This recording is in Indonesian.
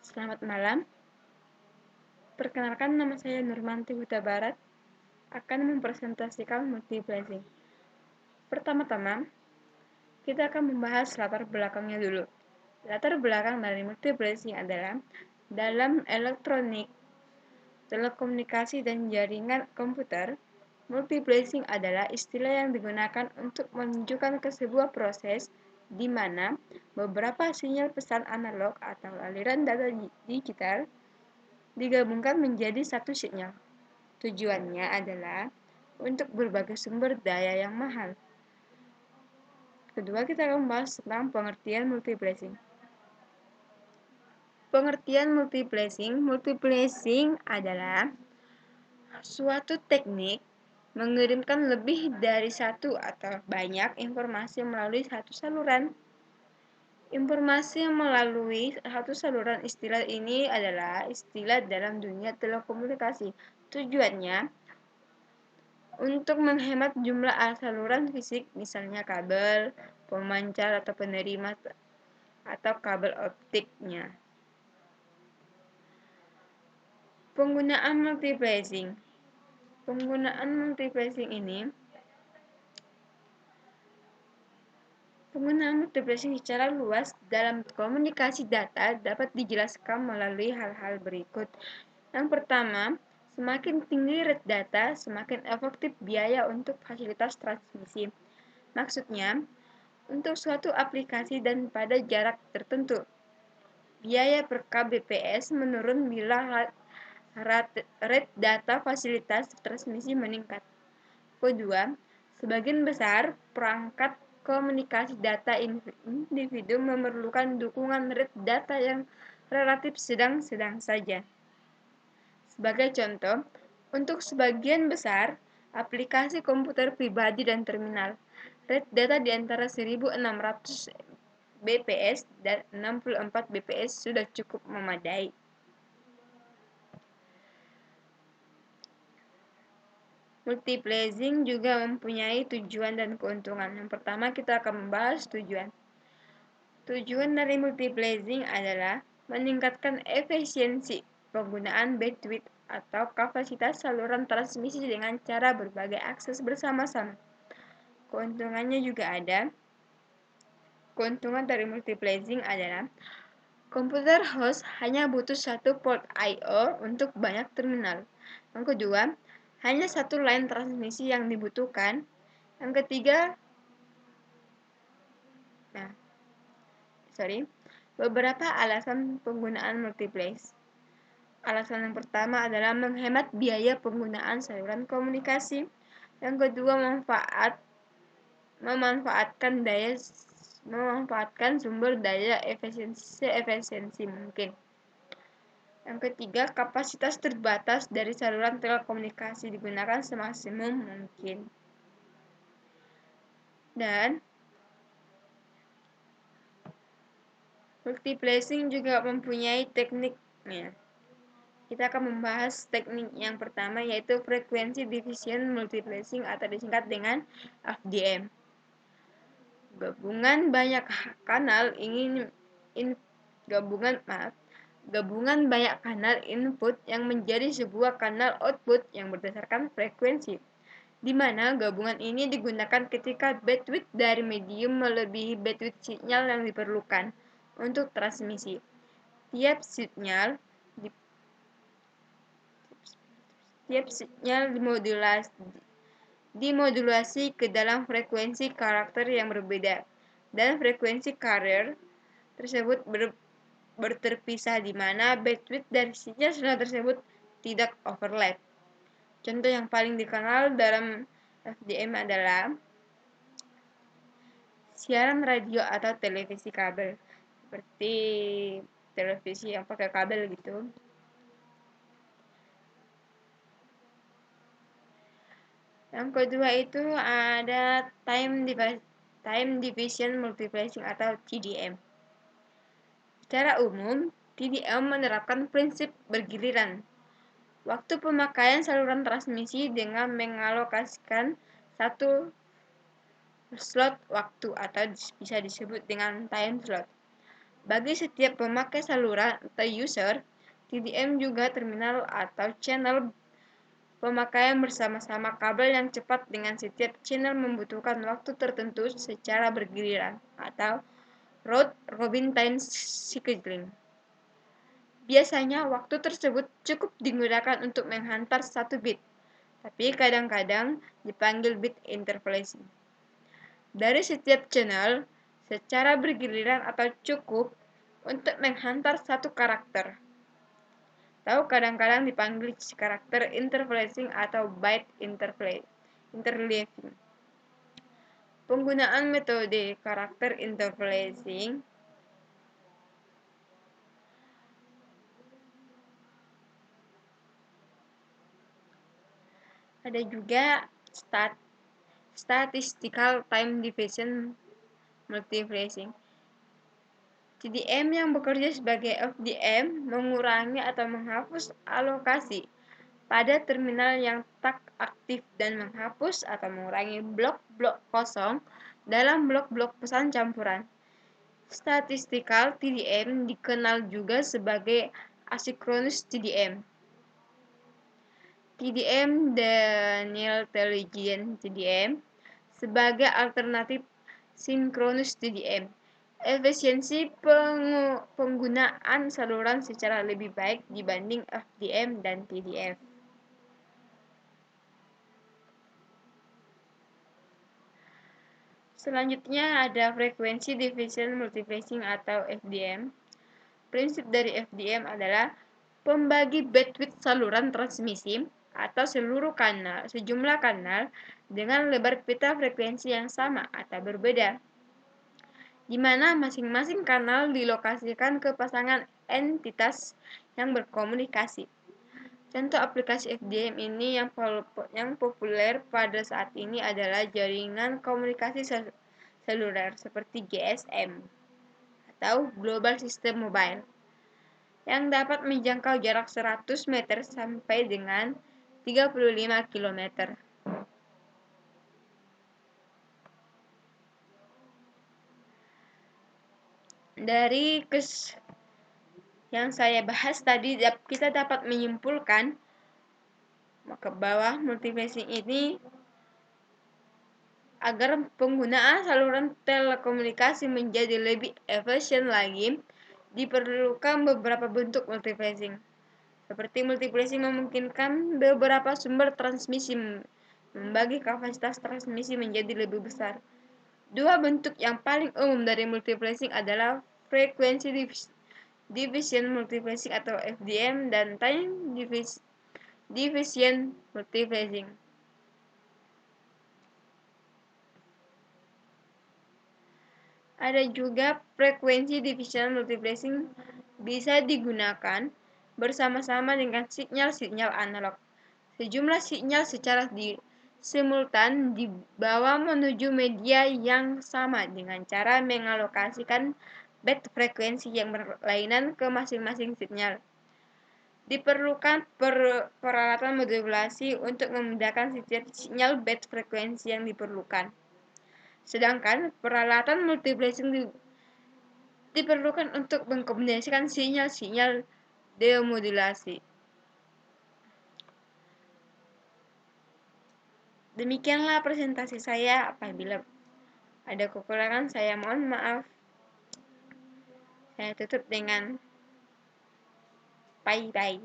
Selamat malam, perkenalkan nama saya Nurmanti Huta Barat, akan mempresentasikan multiplexing. Pertama-tama, kita akan membahas latar belakangnya dulu. Latar belakang dari multiplexing adalah dalam elektronik, telekomunikasi, dan jaringan komputer. Multiplexing adalah istilah yang digunakan untuk menunjukkan ke sebuah proses di mana beberapa sinyal pesan analog atau aliran data digital digabungkan menjadi satu sinyal. Tujuannya adalah untuk berbagai sumber daya yang mahal. Kedua, kita akan membahas tentang pengertian multiplexing. Pengertian multiplexing adalah suatu teknik mengirimkan lebih dari satu atau banyak informasi melalui satu saluran. Informasi melalui satu saluran, istilah ini adalah istilah dalam dunia telekomunikasi. Tujuannya untuk menghemat jumlah saluran fisik, misalnya kabel, pemancar atau penerima, atau kabel optiknya. Penggunaan multiplexing. Penggunaan multiplexing secara luas dalam komunikasi data dapat dijelaskan melalui hal-hal berikut. Yang pertama, semakin tinggi rate data, semakin efektif biaya untuk fasilitas transmisi. Maksudnya, untuk suatu aplikasi dan pada jarak tertentu, biaya per kbps menurun bila rate data fasilitas transmisi meningkat. Kedua, sebagian besar perangkat komunikasi data individu memerlukan dukungan rate data yang relatif sedang-sedang saja. Sebagai contoh, untuk sebagian besar aplikasi komputer pribadi dan terminal, rate data di antara 1600 bps dan 64 bps sudah cukup memadai. Multiplexing juga mempunyai tujuan dan keuntungan. Yang pertama, kita akan membahas tujuan. Tujuan dari multiplexing adalah meningkatkan efisiensi penggunaan bandwidth atau kapasitas saluran transmisi dengan cara berbagai akses bersama-sama. Keuntungannya juga ada. Keuntungan dari multiplexing adalah komputer host hanya butuh satu port I/O untuk banyak terminal. Yang kedua, hanya satu line transmisi yang dibutuhkan. Yang ketiga, beberapa alasan penggunaan multiplex. Alasan yang pertama adalah menghemat biaya penggunaan saluran komunikasi. Yang kedua, memanfaatkan sumber daya efisiensi mungkin. Yang ketiga, kapasitas terbatas dari saluran telekomunikasi digunakan semaksimum mungkin. Dan multiplexing juga mempunyai tekniknya. Kita akan membahas teknik yang pertama, yaitu frekuensi division multiplexing atau disingkat dengan FDM. Gabungan banyak banyak kanal input yang menjadi sebuah kanal output yang berdasarkan frekuensi, di mana gabungan ini digunakan ketika bandwidth dari medium melebihi bandwidth sinyal yang diperlukan untuk transmisi. Tiap sinyal dimodulasi ke dalam frekuensi karakter yang berbeda, dan frekuensi carrier tersebut berterpisah di mana bandwidth dari sinyal tersebut tidak overlap. Contoh yang paling dikenal dalam FDM adalah siaran radio atau televisi kabel, seperti televisi yang pakai kabel gitu. Yang kedua itu ada time division multiplexing atau TDM. Secara umum, TDM menerapkan prinsip bergiliran waktu pemakaian saluran transmisi dengan mengalokasikan satu slot waktu atau bisa disebut dengan time slot. Bagi setiap pemakai saluran atau user, TDM juga terminal atau channel pemakaian bersama-sama kabel yang cepat dengan setiap channel membutuhkan waktu tertentu secara bergiliran atau round robin time cycling. Biasanya waktu tersebut cukup digunakan untuk menghantar satu bit, tapi kadang-kadang dipanggil bit interpolation. Dari setiap channel secara bergiliran atau cukup untuk menghantar satu karakter. Atau kadang-kadang dipanggil karakter interpolation atau byte interleaving. Penggunaan metode karakter interpolation ada juga statistical time division multiplexing. TDM yang bekerja sebagai FDM mengurangi atau menghapus alokasi pada terminal yang tak aktif dan menghapus atau mengurangi blok-blok kosong dalam blok-blok pesan campuran. Statistical TDM dikenal juga sebagai asynchronous TDM. TDM Daniel-Telegian TDM sebagai alternatif sinkronus TDM. Efisiensi penggunaan saluran secara lebih baik dibanding FDM dan TDF. Selanjutnya ada frekuensi division multiplexing atau FDM. Prinsip dari FDM adalah pembagi bandwidth saluran transmisi atau sejumlah kanal dengan lebar pita frekuensi yang sama atau berbeda, di mana masing-masing kanal dilokasikan ke pasangan entitas yang berkomunikasi. Contoh aplikasi FDM ini yang populer pada saat ini adalah jaringan komunikasi seluler seperti GSM atau Global System Mobile, yang dapat menjangkau jarak 100 meter sampai dengan 35 km. Dari yang saya bahas tadi, kita dapat menyimpulkan ke bawah multiplexing ini agar penggunaan saluran telekomunikasi menjadi lebih efisien lagi, diperlukan beberapa bentuk multiplexing. Seperti multiplexing memungkinkan beberapa sumber transmisi membagi kapasitas transmisi menjadi lebih besar. Dua bentuk yang paling umum dari multiplexing adalah frekuensi division multiplexing atau FDM dan time division multiplexing. Ada juga frekuensi division multiplexing bisa digunakan bersama-sama dengan sinyal-sinyal analog. Sejumlah sinyal secara simultan dibawa menuju media yang sama dengan cara mengalokasikan band frekuensi yang berlainan ke masing-masing sinyal. Diperlukan peralatan modulasi untuk memudahkan setiap sinyal band frekuensi yang diperlukan. Sedangkan peralatan multiplexing diperlukan untuk mengkombinasikan sinyal-sinyal demodulasi. Demikianlah presentasi saya. Apabila ada kekurangan, saya mohon maaf. Saya tutup dengan bye-bye.